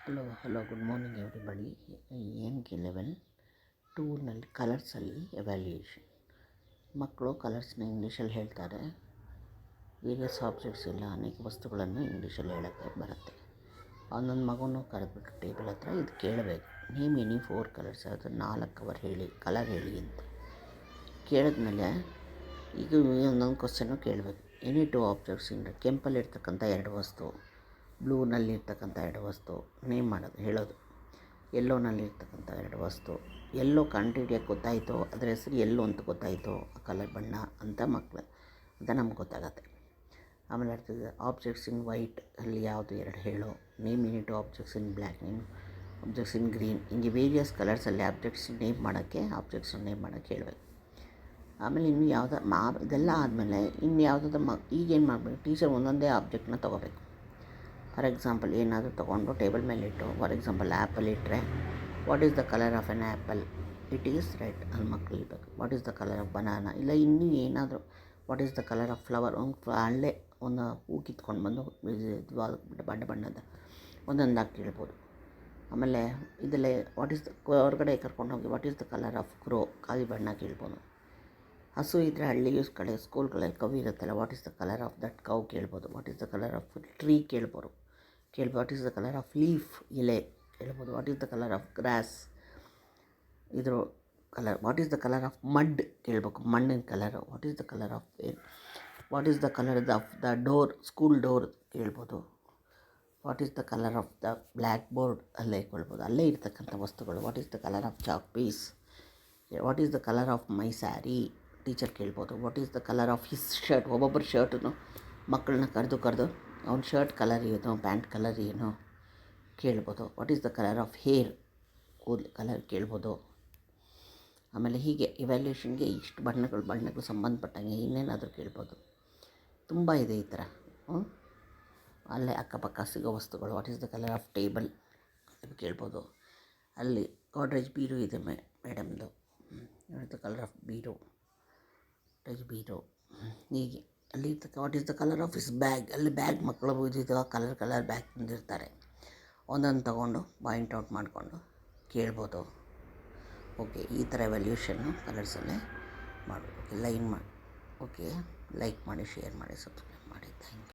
Hello good morning everybody. NK11 ಟೂರ್ನಲ್ಲಿ ಕಲರ್ಸಲ್ಲಿ evaluation. ಮಕ್ಕಳು ಕಲರ್ಸ್ನ ಇಂಗ್ಲೀಷಲ್ಲಿ ಹೇಳ್ತಾರೆ. ವೇರಿಯಸ್ ಆಬ್ಜೆಕ್ಟ್ಸ್ ಎಲ್ಲ ಅನೇಕ ವಸ್ತುಗಳನ್ನು ಇಂಗ್ಲೀಷಲ್ಲಿ ಹೇಳೋಕ್ಕೆ ಬರುತ್ತೆ. ಒಂದೊಂದು ಮಗುನೂ ಕರೆದ್ಬಿಟ್ಟು ಟೇಬಲ್ ಹತ್ರ ಇದು ಕೇಳಬೇಕು, ನೇಮ್ ಎನಿ 4 ಕಲರ್ಸ್, ಅದು 4 ಕಲರ್ ಹೇಳಿ ಅಂತ ಕೇಳಿದ್ಮೇಲೆ ಈಗ ಒಂದೊಂದು ಕ್ವಶನ್ನು ಕೇಳಬೇಕು. ಎನಿ 2 ಆಬ್ಜೆಕ್ಟ್ಸ್ ಇಂದ ಕೆಂಪಲ್ಲಿರ್ತಕ್ಕಂಥ 2 ವಸ್ತು, ಬ್ಲೂನಲ್ಲಿರ್ತಕ್ಕಂಥ 2 ವಸ್ತು ನೇಮ್ ಮಾಡೋದು, ಹೇಳೋದು. ಯೆಲ್ಲೋನಲ್ಲಿರ್ತಕ್ಕಂಥ 2 ವಸ್ತು, ಎಲ್ಲೋ ಕಂಡುಹಿಡಿಯೋಕ್ಕೆ ಗೊತ್ತಾಯಿತು, ಅದರ ಹೆಸರು ಎಲ್ಲೋ ಅಂತ ಗೊತ್ತಾಯಿತು, ಆ ಕಲರ್ ಬಣ್ಣ ಅಂತ ಅಂತ ನಮ್ಗೆ ಗೊತ್ತಾಗತ್ತೆ. ಆಮೇಲೆ ಆಗ್ತದೆ ಆಬ್ಜೆಕ್ಟ್ಸ್ ಇನ್ ವೈಟ್ ಅಲ್ಲಿ ಯಾವುದು 2 ಹೇಳೋ, name any 2 objects in black, name objects in green. ಹಿಂಗೆ ವೇರಿಯಸ್ ಕಲರ್ಸಲ್ಲಿ ಆಬ್ಜೆಕ್ಟ್ಸ್ ನೇಮ್ ಮಾಡೋಕ್ಕೆ ಹೇಳಬೇಕು. ಆಮೇಲೆ ಇನ್ನು ಇದೆಲ್ಲ ಆದಮೇಲೆ ಇನ್ನು ಯಾವುದಾದ್ರು ಈಗೇನು ಮಾಡಬೇಕು, ಟೀಚರ್ ಒಂದೊಂದೇ ಆಬ್ಜೆಕ್ಟ್ನ ತೊಗೋಬೇಕು. ಫಾರ್ ಎಕ್ಸಾಂಪಲ್ ಏನಾದರೂ ತೊಗೊಂಡು ಟೇಬಲ್ ಮೇಲೆ ಇಟ್ಟು, ಫಾರ್ ಎಕ್ಸಾಂಪಲ್ ಆ್ಯಪಲ್ ಇಟ್ಟರೆ, what is the colour of N apple? It is red. ಅಲ್ಲಿ ಮಕ್ಕಳು ಇರಬೇಕು. What is the colour of banana? ಇಲ್ಲ ಇನ್ನೂ ಏನಾದರೂ what is the colour of flower? ಅಲ್ಲೇ ಒಂದು ಹೂ ಕಿತ್ಕೊಂಡು ಬಂದು ಬಣ್ಣದ ಒಂದೊಂದಾಗಿ ಕೇಳ್ಬೋದು. ಆಮೇಲೆ ಇದಲ್ಲೇ ವಾಟ್ ಈಸ್ ದ ಹೊರಗಡೆ ಕರ್ಕೊಂಡೋಗಿ what is the colour of crow? ಕಾವಿ ಬಣ್ಣ ಕೇಳ್ಬೋದು. ಹಸು ಇದ್ದರೆ ಹಳ್ಳಿ ಕಡೆ ಸ್ಕೂಲ್ಗಳಲ್ಲಿ ಕವ್ ಇರುತ್ತಲ್ಲ, what is the colour of that cow ಕೇಳ್ಬೋದು. What is the colour of tree ಕೇಳ್ಬೋದು. What is the colour of leaf? ಎಲೆ ಕೇಳ್ಬೋದು. What is the colour of grass? ಇದ್ರ colour. What is the colour of mud ಕೇಳ್ಬೇಕು, ಮಣ್ಣಿನ colour. What is the colour of what is the colour of the door? School door ಕೇಳ್ಬೋದು. What is the colour of the blackboard? ಅಲ್ಲೇ ಕೇಳ್ಬೋದು. ಅಲ್ಲೇ ಇರ್ತಕ್ಕಂಥ ವಸ್ತುಗಳು. What is the colour of chalk piece? What is the colour of my sari? Teacher ಕೇಳ್ಬೋದು. What is the colour of his shirt? ಒಬ್ಬೊಬ್ಬರು ಶರ್ಟನ್ನು ಮಕ್ಕಳನ್ನ ಕರೆದು ಅವ್ನ ಶರ್ಟ್ ಕಲರ್ ಏನು, ಪ್ಯಾಂಟ್ ಕಲರ್ ಏನು ಕೇಳ್ಬೋದು. What is the colour of hair? ಕೂದಲು ಕಲರ್ ಕೇಳ್ಬೋದು. ಆಮೇಲೆ ಹೀಗೆ ಇವ್ಯಾಲ್ಯೂಷನ್ಗೆ ಇಷ್ಟು ಬಣ್ಣಗಳು ಸಂಬಂಧಪಟ್ಟಂಗೆ ಇನ್ನೇನಾದರೂ ಕೇಳ್ಬೋದು. ತುಂಬ ಇದೆ ಈ ಥರ. ಅಲ್ಲೇ ಅಕ್ಕಪಕ್ಕ ಸಿಗೋ ವಸ್ತುಗಳು. What is the colour of table? ಕೇಳ್ಬೋದು. ಅಲ್ಲಿ ಗಾಡ್ರೇಜ್ ಬೀರು ಇದೆ ಮೇಡಮ್ದು. What is the colour of ಬೀರು? ಬೀರು. ಹೀಗೆ ಅಲ್ಲಿ what is the colour of is bag? ಅಲ್ಲಿ ಬ್ಯಾಗ್ ಮಕ್ಕಳು ಇದ್ದಿದ್ದು ಕಲರ್ ಬ್ಯಾಗ್ ತಂದಿರ್ತಾರೆ. ಒಂದೊಂದು ತೊಗೊಂಡು ಪಾಯಿಂಟ್ ಔಟ್ ಮಾಡಿಕೊಂಡು ಕೇಳ್ಬೋದು. ಓಕೆ, ಈ ಥರ ಎವ್ಯಾಲ್ಯೂಷನ್ನು ಕಲರ್ಸಲ್ಲೇ ಮಾಡಬೇಕು. ಲೈಕ್ ಮಾಡಿ, ಶೇರ್ ಮಾಡಿ, ಸಬ್ಸ್ಕ್ರೈಬ್ ಮಾಡಿ. Thank you.